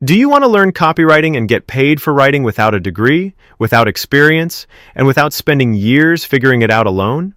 Do you want to learn copywriting and get paid for writing without a degree, without experience, and without spending years figuring it out alone?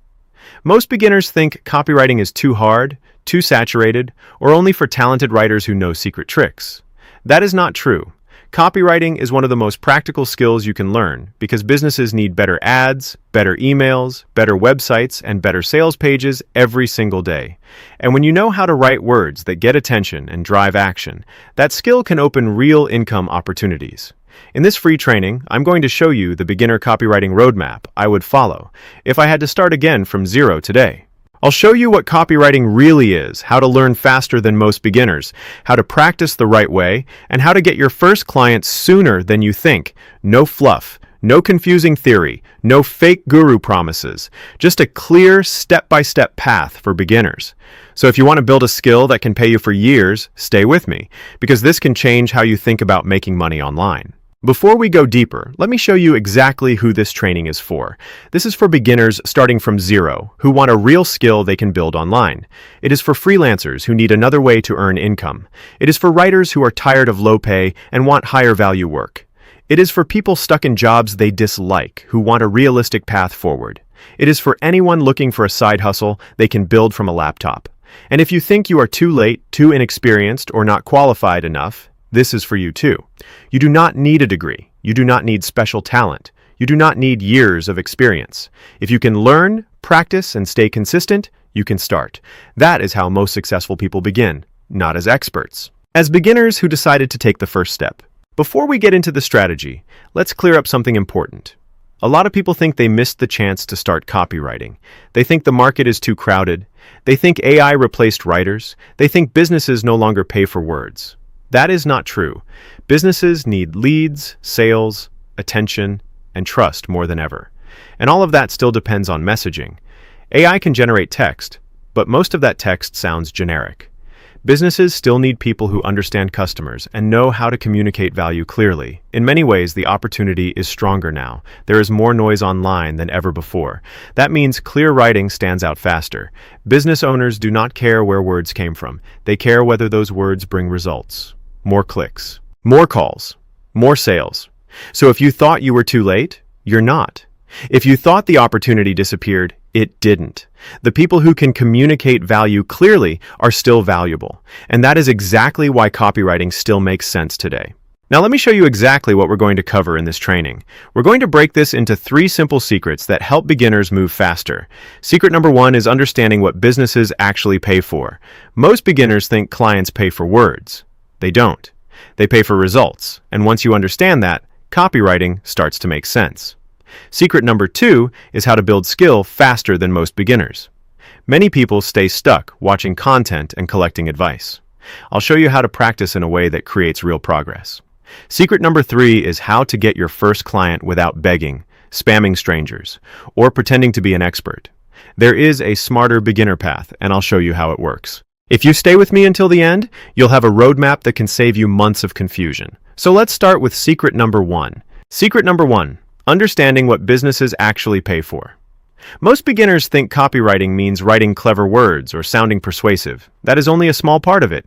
Most beginners think copywriting is too hard, too saturated, or only for talented writers who know secret tricks. That is not true. Copywriting is one of the most practical skills you can learn because businesses need better ads, better emails, better websites, and better sales pages every single day. And when you know how to write words that get attention and drive action, that skill can open real income opportunities. In this free training, I'm going to show you the beginner copywriting roadmap I would follow if I had to start again from zero today. I'll show you what copywriting really is, how to learn faster than most beginners, how to practice the right way, and how to get your first client sooner than you think. No fluff, no confusing theory, no fake guru promises, just a clear step-by-step path for beginners. So if you want to build a skill that can pay you for years, stay with me, because this can change how you think about making money online. Before we go deeper, let me show you exactly who this training is for. This is for beginners starting from zero, who want a real skill they can build online. It is for freelancers who need another way to earn income. It is for writers who are tired of low pay and want higher value work. It is for people stuck in jobs they dislike, who want a realistic path forward. It is for anyone looking for a side hustle they can build from a laptop. And if you think you are too late, too inexperienced, or not qualified enough, this is for you too. You do not need a degree. You do not need special talent. You do not need years of experience. If you can learn, practice, and stay consistent, you can start. That is how most successful people begin, not as experts. As beginners who decided to take the first step. Before we get into the strategy, let's clear up something important. A lot of people think they missed the chance to start copywriting. They think the market is too crowded. They think AI replaced writers. They think businesses no longer pay for words. That is not true. Businesses need leads, sales, attention, and trust more than ever. And all of that still depends on messaging. AI can generate text, but most of that text sounds generic. Businesses still need people who understand customers and know how to communicate value clearly. In many ways, the opportunity is stronger now. There is more noise online than ever before. That means clear writing stands out faster. Business owners do not care where words came from. They care whether those words bring results. More clicks, more calls, more sales. So if you thought you were too late, you're not. If you thought the opportunity disappeared, it didn't. The people who can communicate value clearly are still valuable. And that is exactly why copywriting still makes sense today. Now let me show you exactly what we're going to cover in this training. We're going to break this into 3 simple secrets that help beginners move faster. Secret number 1 is understanding what businesses actually pay for. Most beginners think clients pay for words. They don't. They pay for results. And once you understand that, copywriting starts to make sense. Secret number 2 is how to build skill faster than most beginners. Many people stay stuck watching content and collecting advice. I'll show you how to practice in a way that creates real progress. Secret number 3 is how to get your first client without begging, spamming strangers, or pretending to be an expert. There is a smarter beginner path, and I'll show you how it works. If you stay with me until the end, you'll have a roadmap that can save you months of confusion. So let's start with secret number 1. Secret number 1, understanding what businesses actually pay for. Most beginners think copywriting means writing clever words or sounding persuasive. That is only a small part of it.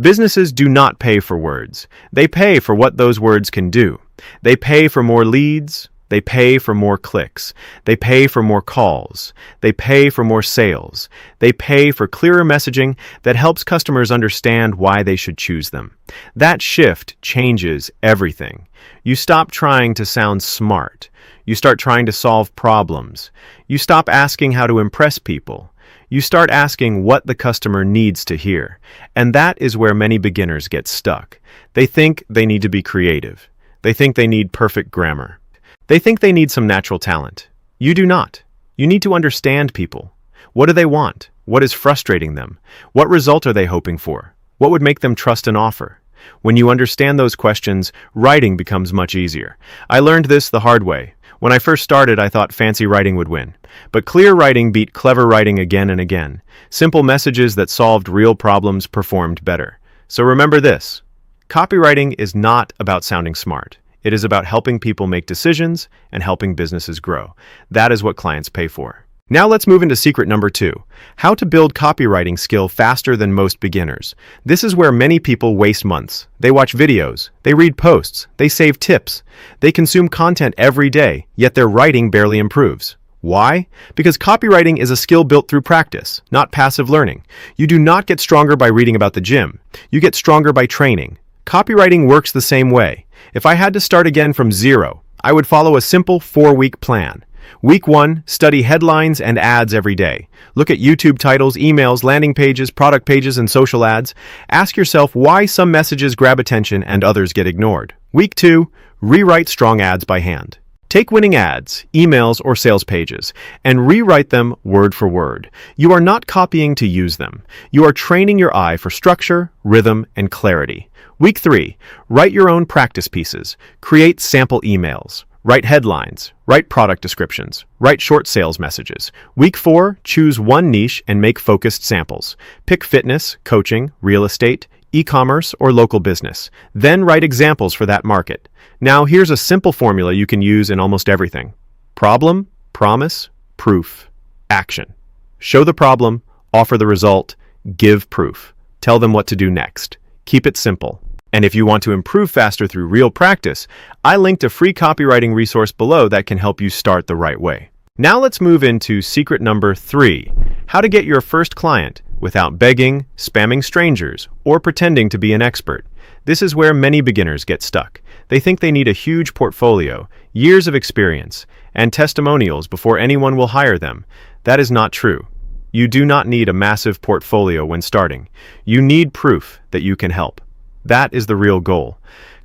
Businesses do not pay for words. They pay for what those words can do. They pay for more leads. They pay for more clicks. They pay for more calls. They pay for more sales. They pay for clearer messaging that helps customers understand why they should choose them. That shift changes everything. You stop trying to sound smart. You start trying to solve problems. You stop asking how to impress people. You start asking what the customer needs to hear. And that is where many beginners get stuck. They think they need to be creative. They think they need perfect grammar. They think they need some natural talent. You do not. You need to understand people. What do they want? What is frustrating them? What result are they hoping for? What would make them trust an offer? When you understand those questions, writing becomes much easier. I learned this the hard way. When I first started, I thought fancy writing would win. But clear writing beat clever writing again and again. Simple messages that solved real problems performed better. So remember this. Copywriting is not about sounding smart. It is about helping people make decisions and helping businesses grow. That is what clients pay for. Now let's move into secret number 2, how to build copywriting skill faster than most beginners. This is where many people waste months. They watch videos, they read posts, they save tips, they consume content every day, yet their writing barely improves. Why? Because copywriting is a skill built through practice, not passive learning. You do not get stronger by reading about the gym. You get stronger by training. Copywriting works the same way. If I had to start again from zero, I would follow a simple 4-week plan. Week 1, study headlines and ads every day. Look at YouTube titles, emails, landing pages, product pages, and social ads. Ask yourself why some messages grab attention and others get ignored. Week 2, rewrite strong ads by hand. Take winning ads, emails, or sales pages and rewrite them word for word. You are not copying to use them. You are training your eye for structure, rhythm, and clarity. Week 3, write your own practice pieces. Create sample emails. Write headlines. Write product descriptions. Write short sales messages. Week 4, choose one niche and make focused samples. Pick fitness, coaching, real estate, e-commerce, or local business. Then write examples for that market. Now here's a simple formula you can use in almost everything. Problem, promise, proof, action. Show the problem, offer the result, give proof. Tell them what to do next. Keep it simple. And if you want to improve faster through real practice, I linked a free copywriting resource below that can help you start the right way. Now let's move into secret number 3, how to get your first client without begging, spamming strangers, or pretending to be an expert. This is where many beginners get stuck. They think they need a huge portfolio, years of experience, and testimonials before anyone will hire them. That is not true. You do not need a massive portfolio when starting. You need proof that you can help. That is the real goal.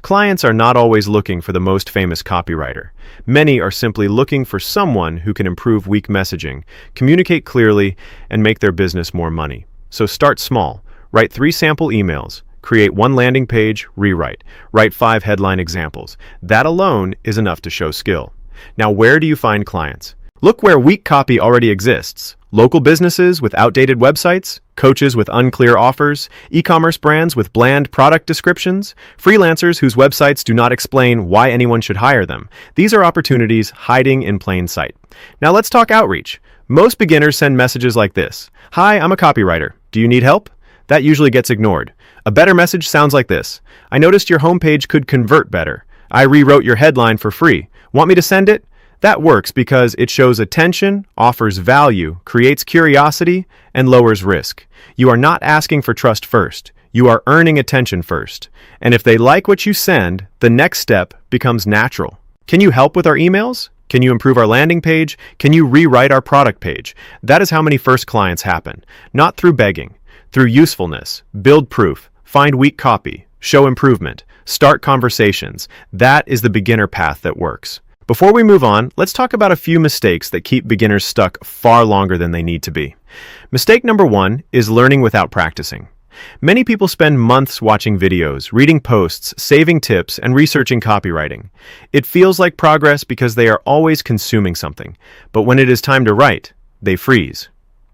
Clients are not always looking for the most famous copywriter. Many are simply looking for someone who can improve weak messaging, communicate clearly, and make their business more money. So start small. Write 3 sample emails. Create 1 landing page, rewrite. Write 5 headline examples. That alone is enough to show skill. Now, where do you find clients? Look where weak copy already exists. Local businesses with outdated websites, coaches with unclear offers, e-commerce brands with bland product descriptions, freelancers whose websites do not explain why anyone should hire them. These are opportunities hiding in plain sight. Now let's talk outreach. Most beginners send messages like this. Hi, I'm a copywriter. Do you need help? That usually gets ignored. A better message sounds like this. I noticed your homepage could convert better. I rewrote your headline for free. Want me to send it? That works because it shows attention, offers value, creates curiosity, and lowers risk. You are not asking for trust first. You are earning attention first. And if they like what you send, the next step becomes natural. Can you help with our emails? Can you improve our landing page? Can you rewrite our product page? That is how many first clients happen. Not through begging, through usefulness. Build proof, find weak copy, show improvement, start conversations. That is the beginner path that works. Before we move on, let's talk about a few mistakes that keep beginners stuck far longer than they need to be. Mistake number 1 is learning without practicing. Many people spend months watching videos, reading posts, saving tips, and researching copywriting. It feels like progress because they are always consuming something, but when it is time to write, they freeze.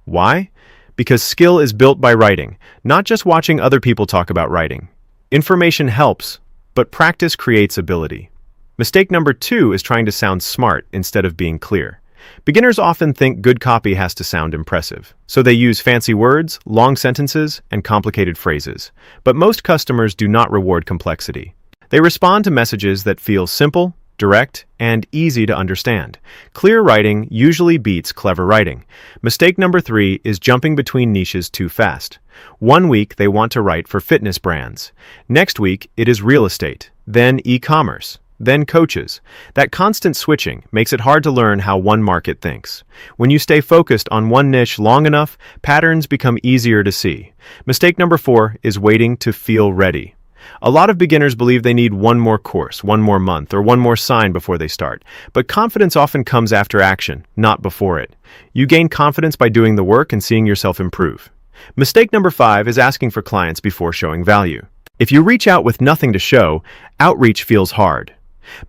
Why? Because skill is built by writing, not just watching other people talk about writing. Information helps, but practice creates ability. Mistake number 2 is trying to sound smart instead of being clear. Beginners often think good copy has to sound impressive, so they use fancy words, long sentences, and complicated phrases. But most customers do not reward complexity. They respond to messages that feel simple, direct, and easy to understand. Clear writing usually beats clever writing. Mistake number 3 is jumping between niches too fast. One week they want to write for fitness brands. Next week it is real estate, then e-commerce, then coaches. That constant switching makes it hard to learn how one market thinks. When you stay focused on one niche long enough, patterns become easier to see. Mistake number 4 is waiting to feel ready. A lot of beginners believe they need one more course, one more month, or one more sign before they start. But confidence often comes after action, not before it. You gain confidence by doing the work and seeing yourself improve. Mistake number 5 is asking for clients before showing value. If you reach out with nothing to show, outreach feels hard.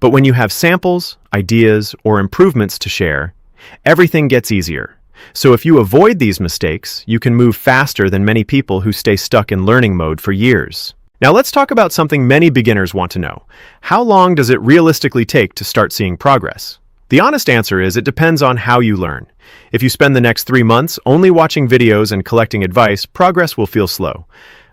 But when you have samples, ideas, or improvements to share, everything gets easier. So if you avoid these mistakes, you can move faster than many people who stay stuck in learning mode for years. Now let's talk about something many beginners want to know. How long does it realistically take to start seeing progress? The honest answer is it depends on how you learn. If you spend the next 3 months only watching videos and collecting advice, progress will feel slow.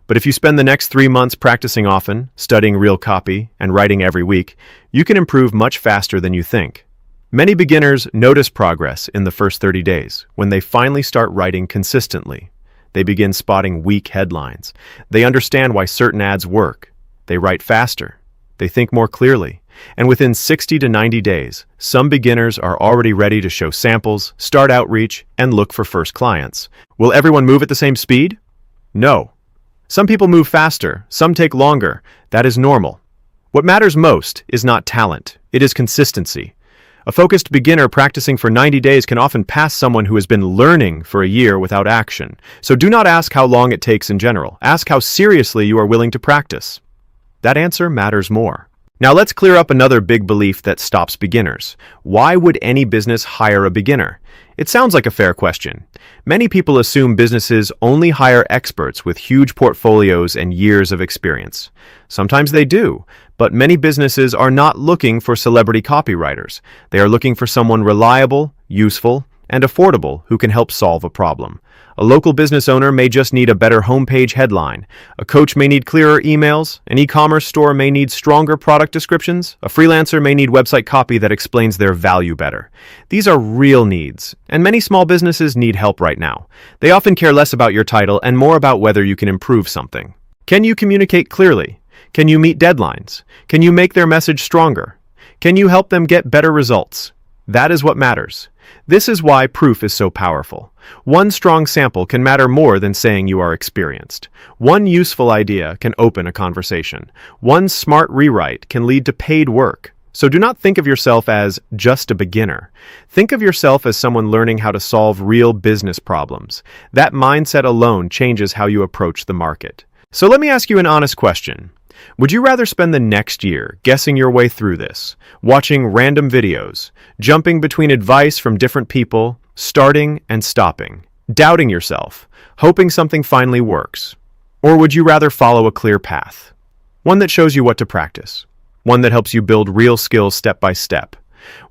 But if you spend the next 3 months practicing often, studying real copy, and writing every week, you can improve much faster than you think. Many beginners notice progress in the first 30 days, when they finally start writing consistently. They begin spotting weak headlines. They understand why certain ads work. They write faster. They think more clearly. And within 60 to 90 days, some beginners are already ready to show samples, start outreach, and look for first clients. Will everyone move at the same speed? No. Some people move faster, some take longer. That is normal. What matters most is not talent, it is consistency. A focused beginner practicing for 90 days can often pass someone who has been learning for a year without action. So do not ask how long it takes in general. Ask how seriously you are willing to practice. That answer matters more. Now let's clear up another big belief that stops beginners. Why would any business hire a beginner? It sounds like a fair question. Many people assume businesses only hire experts with huge portfolios and years of experience. Sometimes they do, but many businesses are not looking for celebrity copywriters. They are looking for someone reliable, useful, and affordable who can help solve a problem. A local business owner may just need a better homepage headline. A coach may need clearer emails. An e-commerce store may need stronger product descriptions. A freelancer may need website copy that explains their value better. These are real needs, and many small businesses need help right now. They often care less about your title and more about whether you can improve something. Can you communicate clearly? Can you meet deadlines? Can you make their message stronger? Can you help them get better results? That is what matters. This is why proof is so powerful. One strong sample can matter more than saying you are experienced. One useful idea can open a conversation. One smart rewrite can lead to paid work. So do not think of yourself as just a beginner. Think of yourself as someone learning how to solve real business problems. That mindset alone changes how you approach the market. So let me ask you an honest question. Would you rather spend the next year guessing your way through this, watching random videos, jumping between advice from different people, starting and stopping, doubting yourself, hoping something finally works? Or would you rather follow a clear path? One that shows you what to practice, one that helps you build real skills step by step,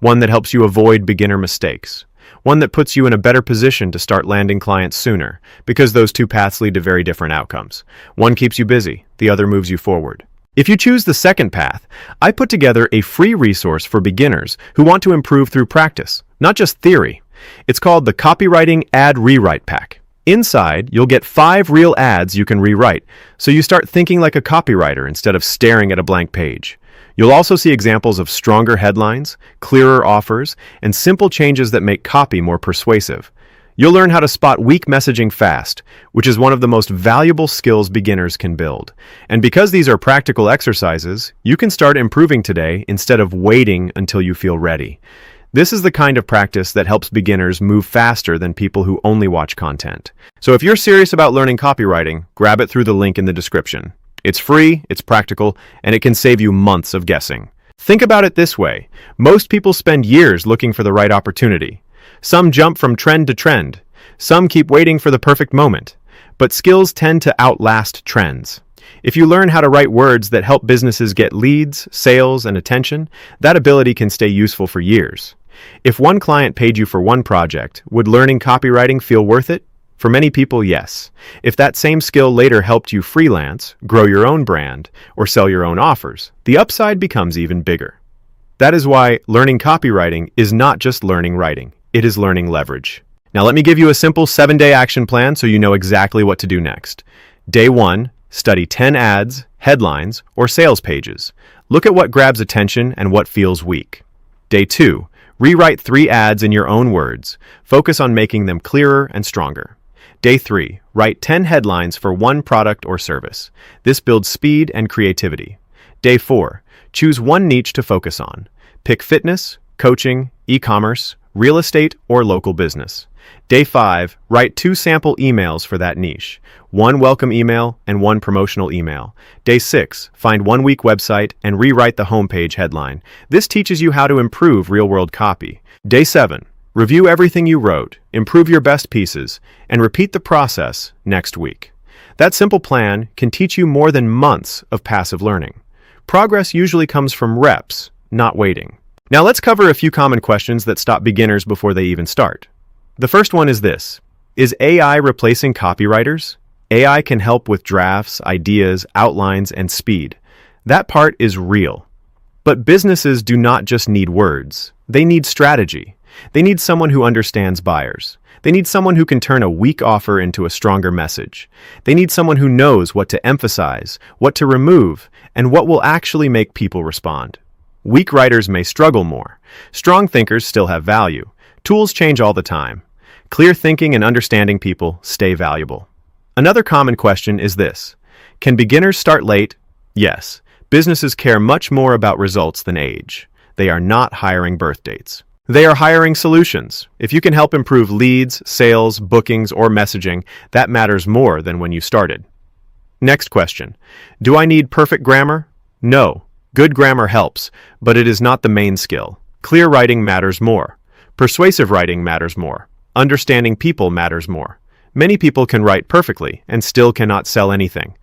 one that helps you avoid beginner mistakes, one that puts you in a better position to start landing clients sooner, because those two paths lead to very different outcomes. One keeps you busy, the other moves you forward. If you choose the second path, I put together a free resource for beginners who want to improve through practice, not just theory. It's called the Copywriting Ad Rewrite Pack. Inside, you'll get 5 real ads you can rewrite, so you start thinking like a copywriter instead of staring at a blank page. You'll also see examples of stronger headlines, clearer offers, and simple changes that make copy more persuasive. You'll learn how to spot weak messaging fast, which is one of the most valuable skills beginners can build. And because these are practical exercises, you can start improving today instead of waiting until you feel ready. This is the kind of practice that helps beginners move faster than people who only watch content. So if you're serious about learning copywriting, grab it through the link in the description. It's free, it's practical, and it can save you months of guessing. Think about it this way. Most people spend years looking for the right opportunity. Some jump from trend to trend. Some keep waiting for the perfect moment. But skills tend to outlast trends. If you learn how to write words that help businesses get leads, sales, and attention, that ability can stay useful for years. If one client paid you for one project, would learning copywriting feel worth it? For many people, yes. If that same skill later helped you freelance, grow your own brand, or sell your own offers, the upside becomes even bigger. That is why learning copywriting is not just learning writing, it is learning leverage. Now let me give you a simple 7-day action plan so you know exactly what to do next. Day 1, study 10 ads, headlines, or sales pages. Look at what grabs attention and what feels weak. Day 2, rewrite 3 ads in your own words. Focus on making them clearer and stronger. Day 3, write 10 headlines for one product or service. This builds speed and creativity. Day 4, choose one niche to focus on. Pick fitness, coaching, e-commerce, real estate, or local business. Day 5, write 2 sample emails for that niche. 1 welcome email and 1 promotional email. Day 6, find 1 weak website and rewrite the homepage headline. This teaches you how to improve real-world copy. Day 7, review everything you wrote, improve your best pieces, and repeat the process next week. That simple plan can teach you more than months of passive learning. Progress usually comes from reps, not waiting. Now let's cover a few common questions that stop beginners before they even start. The first one is this: is AI replacing copywriters? AI can help with drafts, ideas, outlines, and speed. That part is real. But businesses do not just need words. They need strategy. They need someone who understands buyers. They need someone who can turn a weak offer into a stronger message. They need someone who knows what to emphasize, what to remove, and what will actually make people respond. Weak writers may struggle more. Strong thinkers still have value. Tools change all the time. Clear thinking and understanding people stay valuable. Another common question is this: can beginners start late? Yes. Businesses care much more about results than age. They are not hiring birth dates. They are hiring solutions. If you can help improve leads, sales, bookings, or messaging, that matters more than when you started. Next question: do I need perfect grammar? No. Good grammar helps, but it is not the main skill. Clear writing matters more. Persuasive writing matters more. Understanding people matters more. Many people can write perfectly and still cannot sell anything.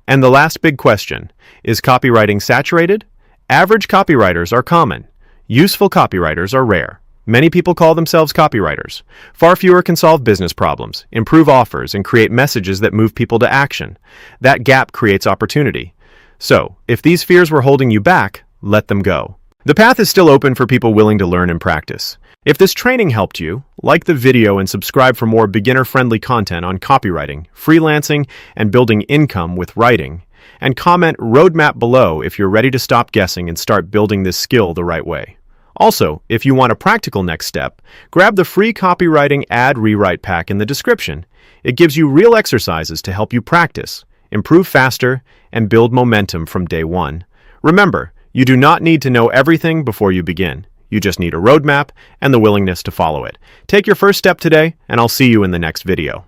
And the last big question: is copywriting saturated? Average copywriters are common. Useful copywriters are rare. Many people call themselves copywriters. Far fewer can solve business problems, improve offers, and create messages that move people to action. That gap creates opportunity. So, if these fears were holding you back, let them go. The path is still open for people willing to learn and practice. If this training helped you, like the video and subscribe for more beginner-friendly content on copywriting, freelancing, and building income with writing. And comment roadmap below if you're ready to stop guessing and start building this skill the right way. Also, if you want a practical next step, grab the free copywriting ad rewrite pack in the description. It gives you real exercises to help you practice, improve faster, and build momentum from day one. Remember, you do not need to know everything before you begin. You just need a roadmap and the willingness to follow it. Take your first step today, and I'll see you in the next video.